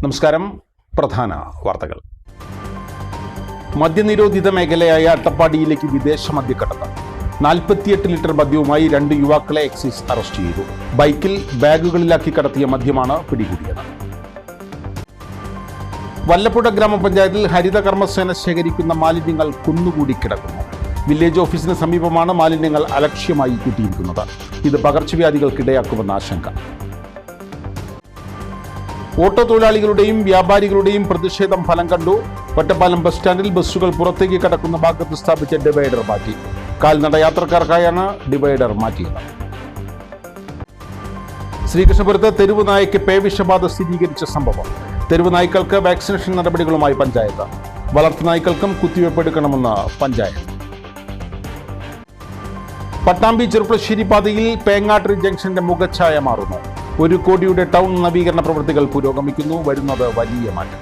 നമസ്കാരം. പ്രധാന വാർത്തകൾ. മദ്യനിരോധിത മേഖലയായ അട്ടപ്പാടിയിലേക്ക് വിദേശ മദ്യക്കടത്ത്. 48 ലിറ്റർ മദ്യവുമായി 2 യുവാക്കളെ എക്സൈസ് അറസ്റ്റ് ചെയ്തു. ബൈക്കിൽ ബാഗുകളിലാക്കി കടത്തിയ മദ്യമാണ് പിടികൂടിയത്. വല്ലപ്പുഴ ഗ്രാമപഞ്ചായത്തിൽ ഹരിതകർമ്മസേന ശേഖരിക്കുന്ന മാലിന്യങ്ങൾ കുന്നുകൂടി കിടക്കുന്നു. വില്ലേജ് ഓഫീസിന് സമീപമാണ് മാലിന്യങ്ങൾ അലക്ഷ്യമായി കൂട്ടിയിരിക്കുന്നത്. ഇത് പകർച്ചവ്യാധികൾക്കിടയാക്കുമെന്ന ആശങ്ക. ഓട്ടോ തൊഴിലാളികളുടെയും വ്യാപാരികളുടെയും പ്രതിഷേധം ഫലം കണ്ടു. ഒറ്റപ്പാലം ബസ് സ്റ്റാൻഡിൽ ബസ്സുകൾ പുറത്തേക്ക് കടക്കുന്ന ഭാഗത്ത് സ്ഥാപിച്ച ഡിവൈഡർ മാറ്റി. കാൽനട യാത്രക്കാർക്കായാണ് ഡിവൈഡർ മാറ്റിയത്. ശ്രീകൃഷ്ണപുരത്ത് തെരുവ് നായയ്ക്ക് പേവിഷബാധ സ്ഥിരീകരിച്ച സംഭവം. തെരുവ് നായ്ക്കൾക്ക് വാക്സിനേഷൻ നടപടികളുമായി പഞ്ചായത്ത്. വളർത്തുനായ്ക്കൾക്കും കുത്തിവയ്പ് എടുക്കണമെന്ന് പഞ്ചായത്ത്. പട്ടാമ്പി ചെറുപ്പശ്ശേരി പാതയിൽ പേങ്ങാട്രി ജംഗ്ഷന്റെ മുഖച്ഛായ മാറുന്നു. 1 കോടിയുടെ ടൗൺ നവീകരണ പ്രവൃത്തികൾ പുരോഗമിക്കുന്നു. വരുന്നത് വലിയ മാറ്റം.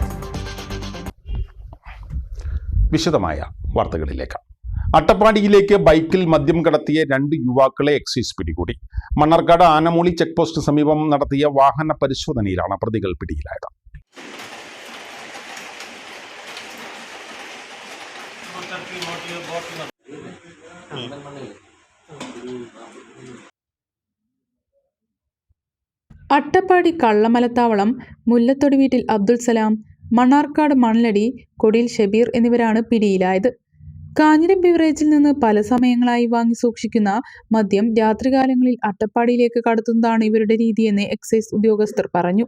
വിശദമായ വാർത്തകളിലേക്ക്. അട്ടപ്പാടിയിലേക്ക് ബൈക്കിൽ മദ്യം കടത്തിയ 2 യുവാക്കളെ എക്സൈസ് പിടികൂടി. മണ്ണാർക്കാട് ആനമൂളി ചെക്ക് പോസ്റ്റ് സമീപം നടത്തിയ വാഹന പരിശോധനയിലാണ് പ്രതികൾ പിടിയിലായത്. അട്ടപ്പാടി കള്ളമലത്താവളം മുല്ലത്തൊടി വീട്ടിൽ അബ്ദുൽ സലാം, മണ്ണാർക്കാട് മണലടി കൊടിയിൽ ഷബീർ എന്നിവരാണ് പിടിയിലായത്. കാഞ്ഞിരം ബിവറേജിൽ നിന്ന് പല സമയങ്ങളായി വാങ്ങി സൂക്ഷിക്കുന്ന മദ്യം രാത്രികാലങ്ങളിൽ അട്ടപ്പാടിയിലേക്ക് കടത്തുന്നതാണ് ഇവരുടെ രീതിയെന്ന് എക്സൈസ് ഉദ്യോഗസ്ഥർ പറഞ്ഞു.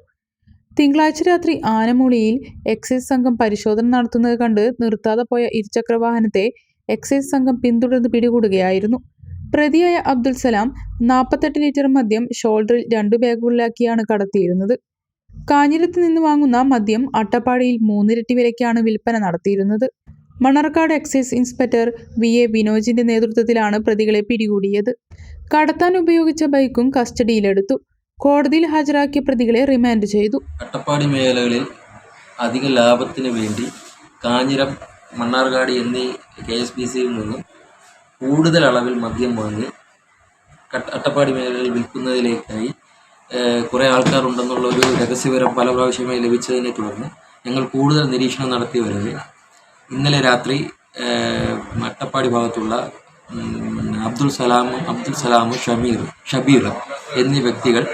തിങ്കളാഴ്ച രാത്രി ആനമൂളിയിൽ എക്സൈസ് സംഘം പരിശോധന നടത്തുന്നത് കണ്ട് നിർത്താതെ പോയ ഇരുചക്രവാഹനത്തെ എക്സൈസ് സംഘം പിന്തുടർന്ന് പിടികൂടുകയായിരുന്നു. പ്രതിയായ അബ്ദുൽ സലാം 48 ലിറ്റർ മദ്യം ഷോൾഡറിൽ 2 ബാഗുകളിലാക്കിയാണ് കടത്തിയിരുന്നത്. കാഞ്ഞിരത്ത് നിന്ന് വാങ്ങുന്ന മദ്യം അട്ടപ്പാടിയിൽ 3 ഇരട്ടി വിലയ്ക്കാണ് വിൽപ്പന നടത്തിയിരുന്നത്. മണ്ണാർക്കാട് എക്സൈസ് ഇൻസ്പെക്ടർ VA വിനോജിന്റെ നേതൃത്വത്തിലാണ് പ്രതികളെ പിടികൂടിയത്. കടത്താൻ ഉപയോഗിച്ച ബൈക്കും കസ്റ്റഡിയിലെടുത്തു. കോടതിയിൽ ഹാജരാക്കിയ പ്രതികളെ റിമാൻഡ് ചെയ്തു. അട്ടപ്പാടി മേഖലകളിൽ അധിക ലാഭത്തിന് വേണ്ടി കാഞ്ഞിരം, മണ്ണാർക്കാട് എന്നീ KSBCയിൽ നിന്നും കൂടുതൽ അളവിൽ മദ്യം വാങ്ങി അട്ടപ്പാടി മേഖലകളിൽ വിൽക്കുന്നതിലേക്കായി കുറേ ആൾക്കാരുണ്ടെന്നുള്ള ഒരു രഹസ്യവിവരം പല പ്രാവശ്യമായി ലഭിച്ചതിനെ തുടർന്ന് ഞങ്ങൾ കൂടുതൽ നിരീക്ഷണം നടത്തി വരികയും ഇന്നലെ രാത്രി അട്ടപ്പാടി ഭാഗത്തുള്ള അബ്ദുൽ സലാം ഷബീർ എന്നീ വ്യക്തികൾ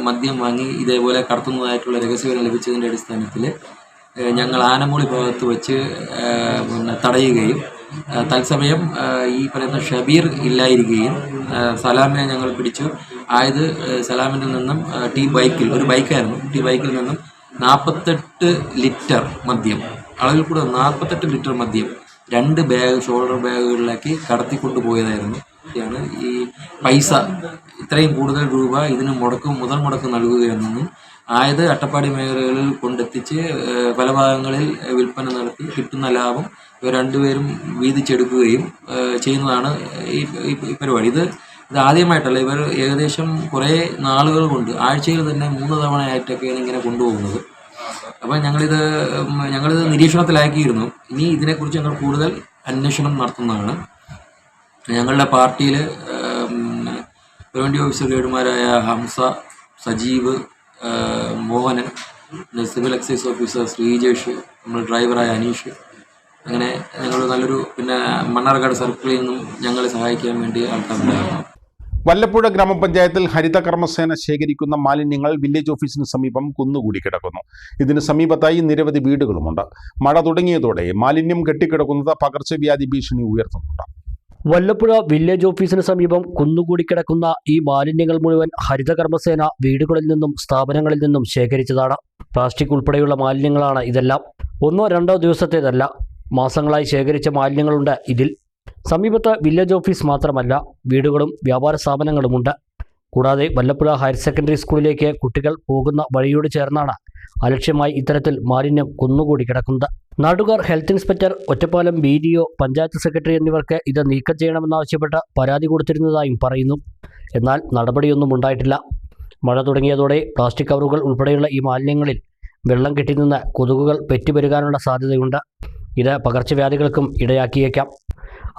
മദ്യം വാങ്ങി ഇതേപോലെ കടത്തുന്നതായിട്ടുള്ള രഹസ്യവിവരം ലഭിച്ചതിൻ്റെ അടിസ്ഥാനത്തിൽ ഞങ്ങൾ ആനമൂളി ഭാഗത്ത് വെച്ച് തടയുകയും തത്സമയം ഈ പറയുന്ന ഷബീർ ഇല്ലായിരിക്കുകയും സലാമിനെ ഞങ്ങൾ പിടിച്ചു. ആയത് സലാമിൻ്റെ നിന്നും ഒരു ബൈക്കിൽ നിന്നും 48 ലിറ്റർ മദ്യം, അളവിൽ കൂടെ 48 ലിറ്റർ മദ്യം 2 ബാഗ് ഷോൾഡർ ബാഗുകളിലാക്കി കടത്തിക്കൊണ്ടുപോയതായിരുന്നു. ഈ പൈസ ഇത്രയും കൂടുതൽ രൂപ ഇതിന് മുതൽ മുടക്ക് നൽകുകയെന്നും ആയത് അട്ടപ്പാടി മേഖലകളിൽ കൊണ്ടെത്തിച്ച് പല ഭാഗങ്ങളിൽ വിൽപ്പന നടത്തി കിട്ടുന്ന ലാഭം ഇവർ 2 പേരും വീതിച്ചെടുക്കുകയും ചെയ്യുന്നതാണ് ഈ പരിപാടി. ഇത് ആദ്യമായിട്ടല്ല. ഇവർ ഏകദേശം കുറേ നാളുകൾ കൊണ്ട് ആഴ്ചയിൽ തന്നെ 3 തവണയായിട്ടൊക്കെയാണ് ഇങ്ങനെ കൊണ്ടുപോകുന്നത്. അപ്പം ഞങ്ങളിത് നിരീക്ഷണത്തിലാക്കിയിരുന്നു. ഇനി ഇതിനെക്കുറിച്ച് ഞങ്ങൾ കൂടുതൽ അന്വേഷണം നടത്തുന്നതാണ്. ഞങ്ങളുടെ പാർട്ടിയിൽ പ്രിവൻറ്റീവ് ഓഫീസർ ഗൈഡുമാരായ Hamza, Sajeev, Mohanan, civil excise officer Sreejesh, നമ്മൾ ഡ്രൈവറായ അനീഷ്, അങ്ങനെ ഞങ്ങൾ നല്ലൊരു മണ്ണാർക്കാട് സർക്കിളിൽ നിന്നും ഞങ്ങളെ സഹായിക്കാൻ വേണ്ടി ആൾക്കാരുണ്ടായിരുന്നു. വല്ലപ്പുഴ ഗ്രാമപഞ്ചായത്തിൽ ഹരിതകർമ്മസേന ശേഖരിക്കുന്ന മാലിന്യങ്ങൾ വില്ലേജ് ഓഫീസിന് സമീപം കുന്നുകൂടി കിടക്കുന്നു. ഇതിന് സമീപത്തായി നിരവധി വീടുകളുമുണ്ട്. മഴ തുടങ്ങിയതോടെ മാലിന്യം കെട്ടിക്കിടക്കുന്നത് പകർച്ചവ്യാധി ഭീഷണി ഉയർത്തുന്നുണ്ട്. വല്ലപ്പുഴ വില്ലേജ് ഓഫീസിന് സമീപം കുന്നുകൂടി കിടക്കുന്ന ഈ മാലിന്യങ്ങൾ മുഴുവൻ ഹരിതകർമ്മസേന വീടുകളിൽ നിന്നും സ്ഥാപനങ്ങളിൽ നിന്നും ശേഖരിച്ചതാണ്. പ്ലാസ്റ്റിക് ഉൾപ്പെടെയുള്ള മാലിന്യങ്ങളാണ് ഇതെല്ലാം. 1-2 ദിവസത്തേതല്ല, മാസങ്ങളായി ശേഖരിച്ച മാലിന്യങ്ങളുണ്ട് ഇതിൽ. സമീപത്ത് വില്ലേജ് ഓഫീസ് മാത്രമല്ല, വീടുകളും വ്യാപാര സ്ഥാപനങ്ങളുമുണ്ട്. കൂടാതെ വല്ലപ്പുഴ ഹയർ സെക്കൻഡറി സ്കൂളിലേക്ക് കുട്ടികൾ പോകുന്ന വഴിയോട് ചേർന്നാണ് അലക്ഷ്യമായി ഇത്തരത്തിൽ മാലിന്യം കുന്നുകൂടി കിടക്കുന്നത്. നാട്ടുകാർ health inspector, Ottapalam BDO, panchayat secretary എന്നിവർക്ക് ഇത് നീക്കം ചെയ്യണമെന്നാവശ്യപ്പെട്ട് പരാതി കൊടുത്തിരുന്നതായും പറയുന്നു. എന്നാൽ നടപടിയൊന്നും ഉണ്ടായിട്ടില്ല. മഴ തുടങ്ങിയതോടെ പ്ലാസ്റ്റിക് കവറുകൾ ഉൾപ്പെടെയുള്ള ഈ മാലിന്യങ്ങളിൽ വെള്ളം കെട്ടിനിന്ന് കൊതുകുകൾ പെറ്റുപെരുകാനുള്ള സാധ്യതയുണ്ട്. ഇത് പകർച്ചവ്യാധികൾക്കും ഇടയാക്കിയേക്കാം.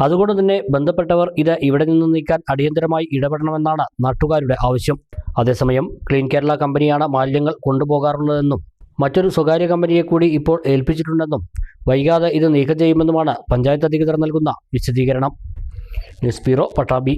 അതുകൊണ്ട് തന്നെ ബന്ധപ്പെട്ടവർ ഇത് ഇവിടെ നിന്ന് നീക്കാൻ അടിയന്തരമായി ഇടപെടണമെന്നാണ് നാട്ടുകാരുടെ ആവശ്യം. അതേസമയം ക്ലീൻ കേരള കമ്പനിയാണ് മാലിന്യങ്ങൾ കൊണ്ടുപോകാറുള്ളതെന്നും മറ്റൊരു സ്വകാര്യ കമ്പനിയെ കൂടി ഇപ്പോൾ ഏൽപ്പിച്ചിട്ടുണ്ടെന്നും വൈകാതെ ഇത് നീക്കം ചെയ്യുമെന്നുമാണ് പഞ്ചായത്ത് അധികൃതർ നൽകുന്ന വിശദീകരണം. News bureau, Pattambi.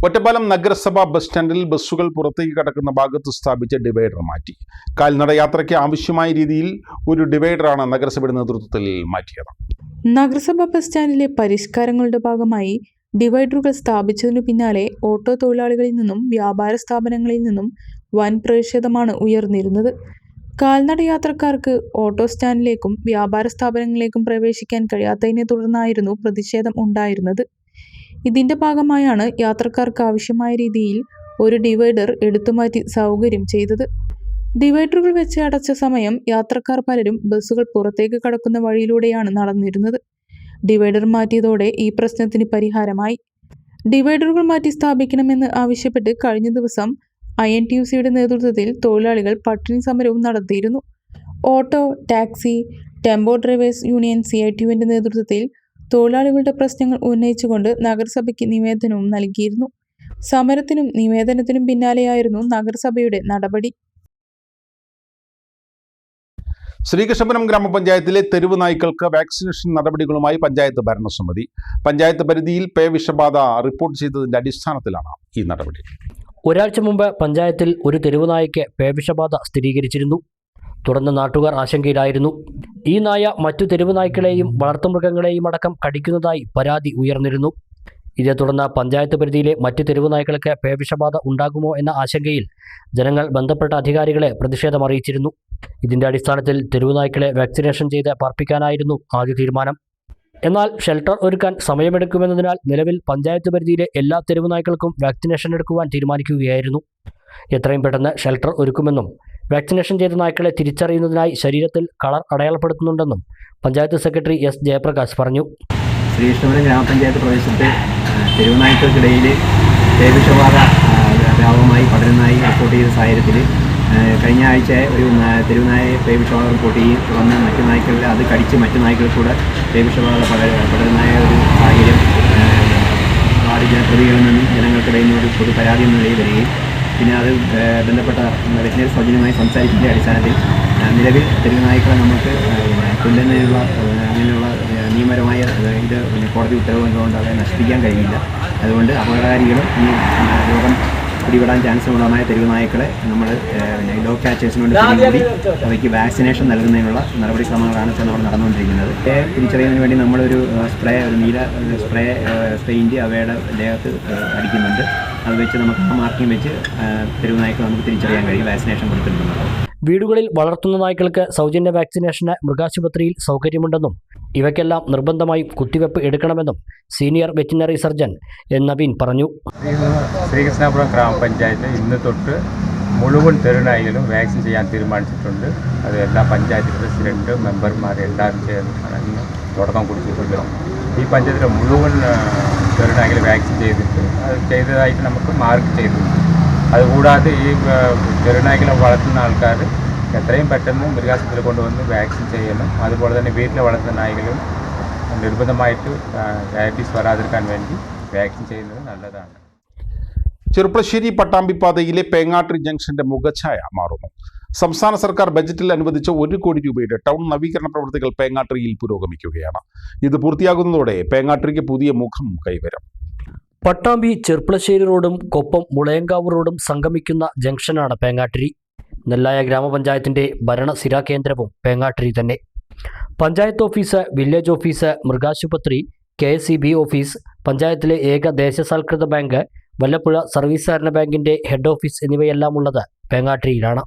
ഒറ്റപ്പാലം നഗരസഭ ബസ് സ്റ്റാൻഡിൽ ബസ്സുകൾ പുറത്തേക്ക് കടക്കുന്ന ഭാഗത്ത് സ്ഥാപിച്ച ഡിവൈഡർ മാറ്റി. കാൽനട യാത്രയ്ക്ക് ആവശ്യമായ രീതിയിൽ ഒരു ഡിവൈഡറാണ് നഗരസഭയുടെ നേതൃത്വത്തിൽ മാറ്റിയത്. നഗരസഭ ബസ് സ്റ്റാൻഡിലെ പരിഷ്കാരങ്ങളുടെ ഭാഗമായി ഡിവൈഡറുകൾ സ്ഥാപിച്ചതിനു പിന്നാലെ ഓട്ടോ തൊഴിലാളികളിൽ നിന്നും വ്യാപാര സ്ഥാപനങ്ങളിൽ നിന്നും വൻ പ്രതിഷേധമാണ് ഉയർന്നിരുന്നത്. കാൽനട യാത്രക്കാർക്ക് ഓട്ടോ സ്റ്റാൻഡിലേക്കും വ്യാപാര സ്ഥാപനങ്ങളിലേക്കും പ്രവേശിക്കാൻ കഴിയാത്തതിനെ തുടർന്നായിരുന്നു പ്രതിഷേധം ഉണ്ടായിരുന്നത്. ഇതിന്റെ ഭാഗമായാണ് യാത്രക്കാർക്ക് ആവശ്യമായ രീതിയിൽ ഒരു ഡിവൈഡർ എടുത്തുമാറ്റി സൗകര്യം ചെയ്തത്. ഡിവൈഡറുകൾ വെച്ച് അടച്ച സമയം യാത്രക്കാർ പലരും ബസ്സുകൾ പുറത്തേക്ക് കടക്കുന്ന വഴിയിലൂടെയാണ് നടന്നിരുന്നത്. ഡിവൈഡർ മാറ്റിയതോടെ ഈ പ്രശ്നത്തിന് പരിഹാരമായി. ഡിവൈഡറുകൾ മാറ്റി സ്ഥാപിക്കണമെന്ന് ആവശ്യപ്പെട്ട് കഴിഞ്ഞ ദിവസം INTUCയുടെ നേതൃത്വത്തിൽ തൊഴിലാളികൾ പട്ടിണി സമരവും നടത്തിയിരുന്നു. Auto, taxi, tempo drivers union CITUവിന്റെ നേതൃത്വത്തിൽ തൊഴിലാളികളുടെ പ്രശ്നങ്ങൾ ഉന്നയിച്ചുകൊണ്ട് നഗരസഭയ്ക്ക് നിവേദനവും നൽകിയിരുന്നു. സമരത്തിനും നിവേദനത്തിനും പിന്നാലെയായിരുന്നു നഗരസഭയുടെ നടപടി. ശ്രീകൃഷ്ണപുരം ഗ്രാമപഞ്ചായത്തിലെ തെരുവ് നായ്ക്കൾക്ക് വാക്സിനേഷൻ നടപടികളുമായി പഞ്ചായത്ത് ഭരണസമിതി. പഞ്ചായത്ത് പരിധിയിൽ പേവിഷബാധ റിപ്പോർട്ട് ചെയ്തതിന്റെ അടിസ്ഥാനത്തിലാണ് ഈ നടപടി. ഒരാഴ്ച മുമ്പ് പഞ്ചായത്തിൽ ഒരു തെരുവ് നായയ്ക്ക് പേവിഷബാധ സ്ഥിരീകരിച്ചിരുന്നു. തുടർന്ന് നാട്ടുകാർ ആശങ്കയിലായിരുന്നു. ഈ നായ മറ്റു തെരുവ് നായ്ക്കളെയും വളർത്തുമൃഗങ്ങളെയും അടക്കം കടിക്കുന്നതായി പരാതി ഉയർന്നിരുന്നു. ഇതേ തുടർന്ന് പഞ്ചായത്ത് പരിധിയിലെ മറ്റ് തെരുവ് നായ്ക്കൾക്ക് പേവിഷബാധ ഉണ്ടാകുമോ എന്ന ആശങ്കയിൽ ജനങ്ങൾ ബന്ധപ്പെട്ട അധികാരികളെ പ്രതിഷേധമറിയിച്ചിരുന്നു. ഇതിന്റെ അടിസ്ഥാനത്തിൽ തെരുവ് നായ്ക്കളെ വാക്സിനേഷൻ ചെയ്ത് പാർപ്പിക്കാനായിരുന്നു ആദ്യ തീരുമാനം. എന്നാൽ ഷെൽട്ടർ ഒരുക്കാൻ സമയമെടുക്കുമെന്നതിനാൽ നിലവിൽ പഞ്ചായത്ത് പരിധിയിലെ എല്ലാ തെരുവ് നായ്ക്കൾക്കും വാക്സിനേഷൻ എടുക്കുവാൻ തീരുമാനിക്കുകയായിരുന്നു. എത്രയും പെട്ടെന്ന് ഷെൽട്ടർ ഒരുക്കുമെന്നും വാക്സിനേഷൻ ചെയ്ത നായ്ക്കളെ തിരിച്ചറിയുന്നതിനായി ശരീരത്തിൽ കളർ അടയാളപ്പെടുത്തുന്നുണ്ടെന്നും പഞ്ചായത്ത് സെക്രട്ടറി S. ജയപ്രകാശ് പറഞ്ഞു. ശ്രീകൃഷ്ണപുരം ഗ്രാമപഞ്ചായത്ത് പ്രദേശത്ത് തെരുവുനായ്ക്കൾക്കിടയിൽ പേവിഷബാധ വ്യാപകമായി പടരുന്നതായി റിപ്പോർട്ട് ചെയ്ത സാഹചര്യത്തിൽ കഴിഞ്ഞ ആഴ്ച ഒരു തെരുവുനായെ പേവിഷബാധ റിപ്പോർട്ട് ചെയ്യും. തുടർന്ന് മറ്റു നായ്ക്കളിൽ അത് കടിച്ച് മറ്റു നായ്ക്കൾക്കൂടെ പേവിഷബാധ പടരുന്നതായ ഒരു സാഹചര്യം വാർഡ് ജനപ്രതിനിധികളിൽ നിന്നും ജനങ്ങൾക്കിടയിൽ നിന്ന് ഒരു പൊതു പരാതി എന്ന നിലയിൽ വരികയും പിന്നെ അത് ബന്ധപ്പെട്ട വെറ്റിനറി സൗജന്യമായി സംസാരിച്ചതിൻ്റെ അടിസ്ഥാനത്തിൽ നിലവിൽ തെരുവ് നായ്ക്കളെ നമുക്ക് കൊല്ലുന്നതിനുള്ള അങ്ങനെയുള്ള നിയമപരമായ ഇത് കോടതി ഉത്തരവുകൊണ്ട് അവരെ നശിപ്പിക്കാൻ കഴിയില്ല. അതുകൊണ്ട് അപകടകാരികളും ഈ രോഗം പിടിപെടാൻ ചാൻസുള്ളതുമായ തെരുവ് നായ്ക്കളെ നമ്മൾ ഡോഗ് ക്യാച്ചേഴ്സിന് വേണ്ടി കൂടി അവയ്ക്ക് വാക്സിനേഷൻ നൽകുന്നതിനുള്ള നടപടിക്രമങ്ങളാണ് ഇപ്പോൾ നമ്മൾ നടന്നുകൊണ്ടിരിക്കുന്നത്. തിരിച്ചറിയുന്നതിന് വേണ്ടി നമ്മളൊരു ഒരു നീല സ്പ്രേ പെയിൻറ്റ് അവയുടെ ദേഹത്ത് അടിക്കുന്നുണ്ട്. അത് വെച്ച് നമുക്ക് ആ മാർക്കിംഗ് വെച്ച് തെരുവ് നായ്ക്കൾ നമുക്ക് തിരിച്ചറിയാൻ കഴിയും വാക്സിനേഷൻ കൊടുത്തിട്ടുണ്ടെന്നുള്ളത്. വീടുകളിൽ വളർത്തുന്ന നായ്ക്കൾക്ക് സൗജന്യ വാക്സിനേഷന് മൃഗാശുപത്രിയിൽ സൗകര്യമുണ്ടെന്നും ഇവയ്ക്കെല്ലാം നിർബന്ധമായും കുത്തിവെപ്പ് എടുക്കണമെന്നും senior veterinary surgeon N. Naveen പറഞ്ഞു. ശ്രീകൃഷ്ണപുരം ഗ്രാമപഞ്ചായത്ത് ഇന്ന് തൊട്ട് മുഴുവൻ തെരുനായികളും വാക്സിൻ ചെയ്യാൻ തീരുമാനിച്ചിട്ടുണ്ട്. അത് എല്ലാ പഞ്ചായത്ത് പ്രസിഡന്റ് മെമ്പർമാരെല്ലാവരും ചേർന്നാണ് ഇന്ന് തുടക്കം കുറിച്ചിട്ടുള്ളത്. ഈ പഞ്ചായത്തിലെ മുഴുവൻ തെരുനായികൾ വാക്സിൻ ചെയ്തതായിട്ട് നമുക്ക് മാർക്ക് ചെയ്തിട്ടുണ്ട്. അതുകൂടാതെ ഈ തെരുനായ്ക്കളെ വളർത്തുന്ന ആൾക്കാർ എത്രയും പെട്ടെന്ന് മൃഗാശുപത്രിയിൽ കൊണ്ടുവന്ന് വാക്സിൻ ചെയ്യണം. അതുപോലെ തന്നെ വീട്ടിൽ വളർത്തുന്ന നായ്ക്കളും നിർബന്ധമായിട്ട് ഡയബറ്റീസ് വരാതിരിക്കാൻ വേണ്ടി വാക്സിൻ ചെയ്യുന്നത് നല്ലതാണ്. ചെറുപ്പശ്ശേരി പട്ടാമ്പി പാതയിലെ പേങ്ങാട്രി ജംഗ്ഷന്റെ മുഖഛായ മാറുന്നു. സംസ്ഥാന സർക്കാർ ബജറ്റിൽ അനുവദിച്ച 1 കോടി രൂപയുടെ ടൗൺ നവീകരണ പ്രവൃത്തികൾ പേങ്ങാട്രിയിൽ പുരോഗമിക്കുകയാണ്. ഇത് പൂർത്തിയാകുന്നതോടെ പേങ്ങാട്രിക്ക് പുതിയ മുഖം കൈവരും. പട്ടാമ്പി ചെർപ്പളശ്ശേരി റോഡും കൊപ്പം മുളയങ്കാവ് റോഡും സംഗമിക്കുന്ന ജംഗ്ഷനാണ് പേങ്ങാട്ടിരി. നെല്ലായ ഗ്രാമപഞ്ചായത്തിന്റെ ഭരണസിരാ കേന്ദ്രവും പേങ്ങാട്ടിരി തന്നെ. പഞ്ചായത്ത് ഓഫീസ്, വില്ലേജ് ഓഫീസ്, മൃഗാശുപത്രി, KSEB ഓഫീസ്, പഞ്ചായത്തിലെ ഏക ദേശസാൽകൃത ബാങ്ക്, വല്ലപ്പുഴ സർവീസ് സഹകരണ ബാങ്കിന്റെ ഹെഡ് ഓഫീസ് എന്നിവയെല്ലാം ഉള്ളത് പേങ്ങാട്ടിരിയിലാണ്.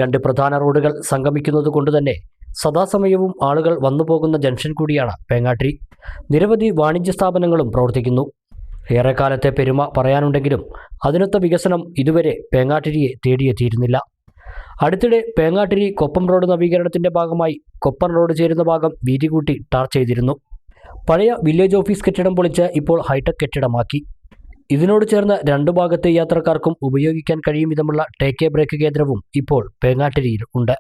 2 പ്രധാന റോഡുകൾ സംഗമിക്കുന്നത് കൊണ്ടുതന്നെ സദാസമയവും ആളുകൾ വന്നുപോകുന്ന ജംഗ്ഷൻ കൂടിയാണ് പേങ്ങാട്ടിരി. നിരവധി വാണിജ്യ സ്ഥാപനങ്ങളും പ്രവർത്തിക്കുന്നു. ഏറെക്കാലത്തെ പെരുമ പറയാനുണ്ടെങ്കിലും അതിനൊത്ത വികസനം ഇതുവരെ പേങ്ങാട്ടിരിയെ തേടിയെത്തിയിരുന്നില്ല. അടുത്തിടെ പേങ്ങാട്ടിരി കൊപ്പം റോഡ് നവീകരണത്തിന്റെ ഭാഗമായി കൊപ്പം റോഡ് ചേരുന്ന ഭാഗം വീതി കൂട്ടി ടാർ ചെയ്തിരുന്നു. പഴയ വില്ലേജ് ഓഫീസ് കെട്ടിടം പൊളിച്ച് ഇപ്പോൾ ഹൈടെക് കെട്ടിടമാക്കി. ഇതിനോട് ചേർന്ന് 2 ഭാഗത്തെ യാത്രക്കാർക്കും ഉപയോഗിക്കാൻ കഴിയും വിധമുള്ള ടേക്ക് എ ബ്രേക്ക് കേന്ദ്രവും ഇപ്പോൾ പേങ്ങാട്ടിരിയിൽ ഉണ്ട്.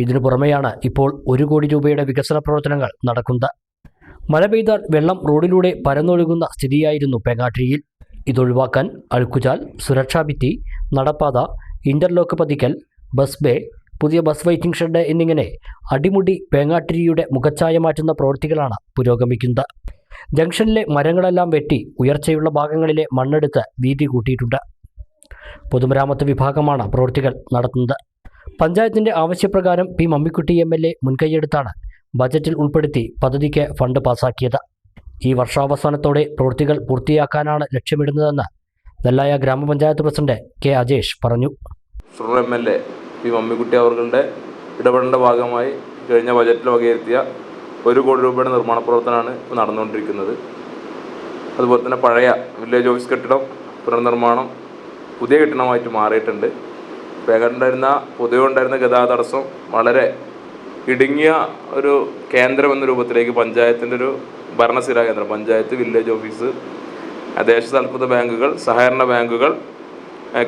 ഇതിനു പുറമെയാണ് ഇപ്പോൾ 1 കോടി രൂപയുടെ വികസന പ്രവർത്തനങ്ങൾ നടക്കുന്നത്. മഴ പെയ്താൽ വെള്ളം റോഡിലൂടെ പരന്നൊഴുകുന്ന സ്ഥിതിയായിരുന്നു പേങ്ങാട്ടിരിയിൽ. ഇതൊഴിവാക്കാൻ അഴുക്കുചാൽ, സുരക്ഷാഭിത്തി, നടപ്പാത, ഇന്റർലോക്ക് പതിക്കൽ, ബസ് ബേ, പുതിയ ബസ് വെയിറ്റിംഗ് ഷെഡ് എന്നിങ്ങനെ അടിമുടി പേങ്ങാട്ടിരിയുടെ മുഖച്ഛായ മാറ്റുന്ന പ്രവൃത്തികളാണ് പുരോഗമിക്കുന്നത്. ജംഗ്ഷനിലെ മരങ്ങളെല്ലാം വെട്ടി ഉയർച്ചയുള്ള ഭാഗങ്ങളിലെ മണ്ണെടുത്ത് വീതി കൂട്ടിയിട്ടുണ്ട്. പൊതുമരാമത്ത് വിഭാഗമാണ് പ്രവൃത്തികൾ നടത്തുന്നത്. പഞ്ചായത്തിന്റെ ആവശ്യപ്രകാരം പി മമ്മിക്കുട്ടി MLA മുൻകൈയെടുത്താണ് ബജറ്റിൽ ഉൾപ്പെടുത്തി പദ്ധതിക്ക് ഫണ്ട് പാസാക്കിയത്. ഈ വർഷാവസാനത്തോടെ പ്രവൃത്തികൾ പൂർത്തിയാക്കാനാണ് ലക്ഷ്യമിടുന്നതെന്ന് നെല്ലായ ഗ്രാമപഞ്ചായത്ത് പ്രസിഡന്റ് കെ അജേഷ് പറഞ്ഞു. MLA പി മമ്മിക്കുട്ടി അവരുടെ ഇടപെടലിൻ്റെ ഭാഗമായി കഴിഞ്ഞ ബജറ്റിൽ വകയിരുത്തിയ 1 കോടി രൂപയുടെ നിർമ്മാണ പ്രവർത്തനമാണ് നടന്നുകൊണ്ടിരിക്കുന്നത്. അതുപോലെ തന്നെ പഴയ വില്ലേജ് ഓഫീസ് കെട്ടിടം പുനർനിർമ്മാണം പുതിയ കെട്ടിടമായിട്ട് മാറിയിട്ടുണ്ട്. പൊതുവെ ഉണ്ടായിരുന്ന ഗതാഗത തടസ്സം വളരെ ഇടുങ്ങിയ ഒരു കേന്ദ്രം എന്ന രൂപത്തിലേക്ക് പഞ്ചായത്തിൻ്റെ ഒരു ഭരണസ്ഥിരാ കേന്ദ്രം, പഞ്ചായത്ത്, വില്ലേജ് ഓഫീസ്, ദേശസാൽകൃത ബാങ്കുകൾ, സഹകരണ ബാങ്കുകൾ,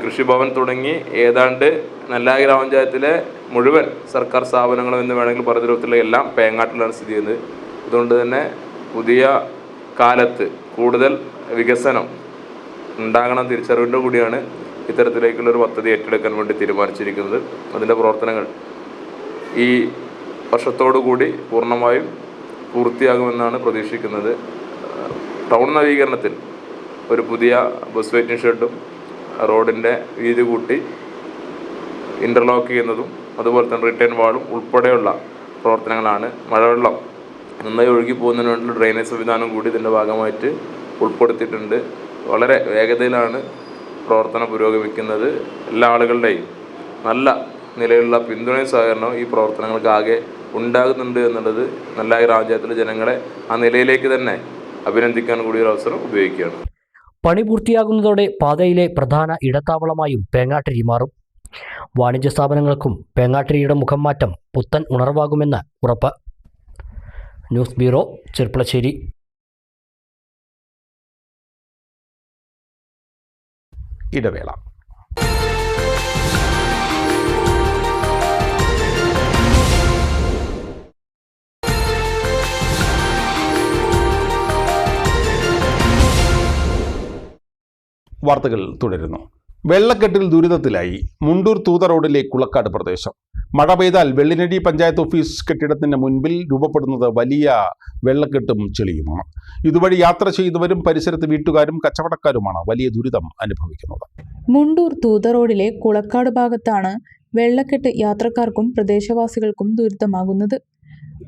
കൃഷിഭവൻ തുടങ്ങി ഏതാണ്ട് നെല്ലായ ഗ്രാമപഞ്ചായത്തിലെ മുഴുവൻ സർക്കാർ സ്ഥാപനങ്ങളും എന്ന് വേണമെങ്കിൽ പറഞ്ഞ രൂപത്തിലുള്ള എല്ലാം പേങ്ങാട്ടിലാണ് സ്ഥിതി ചെയ്യുന്നത്. അതുകൊണ്ട് തന്നെ പുതിയ കാലത്ത് കൂടുതൽ വികസനം ഉണ്ടാകണം തിരിച്ചറിവിൻ്റെ കൂടിയാണ് ഇത്തരത്തിലേക്കുള്ളൊരു പദ്ധതി ഏറ്റെടുക്കാൻ വേണ്ടി തീരുമാനിച്ചിരിക്കുന്നത്. അതിൻ്റെ പ്രവർത്തനങ്ങൾ ഈ വർഷത്തോടു കൂടി പൂർണ്ണമായും പൂർത്തിയാകുമെന്നാണ് പ്രതീക്ഷിക്കുന്നത്. ടൗൺ നവീകരണത്തിൽ ഒരു പുതിയ ബസ് വെയിറ്റിംഗ് ഷെഡും റോഡിൻ്റെ വീതി കൂട്ടി ഇൻ്റർലോക്ക് ചെയ്യുന്നതും അതുപോലെ തന്നെ റിട്ടേൺ വാളും ഉൾപ്പെടെയുള്ള പ്രവർത്തനങ്ങളാണ്. മഴവെള്ളം നന്നായി ഒഴുകി പോകുന്നതിന് വേണ്ടിയുള്ള ഡ്രെയിനേജ് സംവിധാനം കൂടി ഇതിൻ്റെ ഭാഗമായിട്ട് ഉൾപ്പെടുത്തിയിട്ടുണ്ട്. വളരെ വേഗതയിലാണ് പ്രവർത്തനം പുരോഗമിക്കുന്നത്. എല്ലാ ആളുകളുടെയും നല്ല നിലയിലുള്ള പിന്തുണയും സഹകരണവും ഈ പ്രവർത്തനങ്ങൾക്ക് ആകെ ഉണ്ടാകുന്നുണ്ട് എന്നുള്ളത് നെല്ലായ ഗ്രാമപഞ്ചായത്തിലെ ജനങ്ങളെ ആ നിലയിലേക്ക് തന്നെ അഭിനന്ദിക്കാൻ കൂടി ഒരു അവസരം ഉപയോഗിക്കുകയാണ്. പണി പൂർത്തിയാകുന്നതോടെ പാതയിലെ പ്രധാന ഇടത്താവളമായും പേങ്ങാട്ടിരി മാറും. വാണിജ്യ സ്ഥാപനങ്ങൾക്കും പേങ്ങാട്ടിരിയുടെ മുഖം മാറ്റം പുത്തൻ ഉണർവാകുമെന്ന് ഉറപ്പ്. News bureau, Cherpulassery. ഇടവേള. വാർത്തകൾ തുടരുന്നു. വെള്ളക്കെട്ടിൽ ദുരിതത്തിലായി മുണ്ടൂർ തൂത റോഡിലെ കുളക്കാട് പ്രദേശം. മഴ പെയ്താൽ വെള്ളിനടി പഞ്ചായത്ത് ഓഫീസ് കെട്ടിടത്തിന് മുൻപിൽ രൂപപ്പെടുന്നത് വലിയ വെള്ളക്കെട്ടും ചെളിയുമാണ്. ഇതുവഴി യാത്ര ചെയ്യുന്നവരും പരിസരത്ത് വീട്ടുകാരും കച്ചവടക്കാരുമാണ് വലിയ ദുരിതം അനുഭവിക്കുന്നത്. മുണ്ടൂർ തൂത റോഡിലെ കുളക്കാട് ഭാഗത്താണ് വെള്ളക്കെട്ട് യാത്രക്കാർക്കും പ്രദേശവാസികൾക്കും ദുരിതമാകുന്നത്.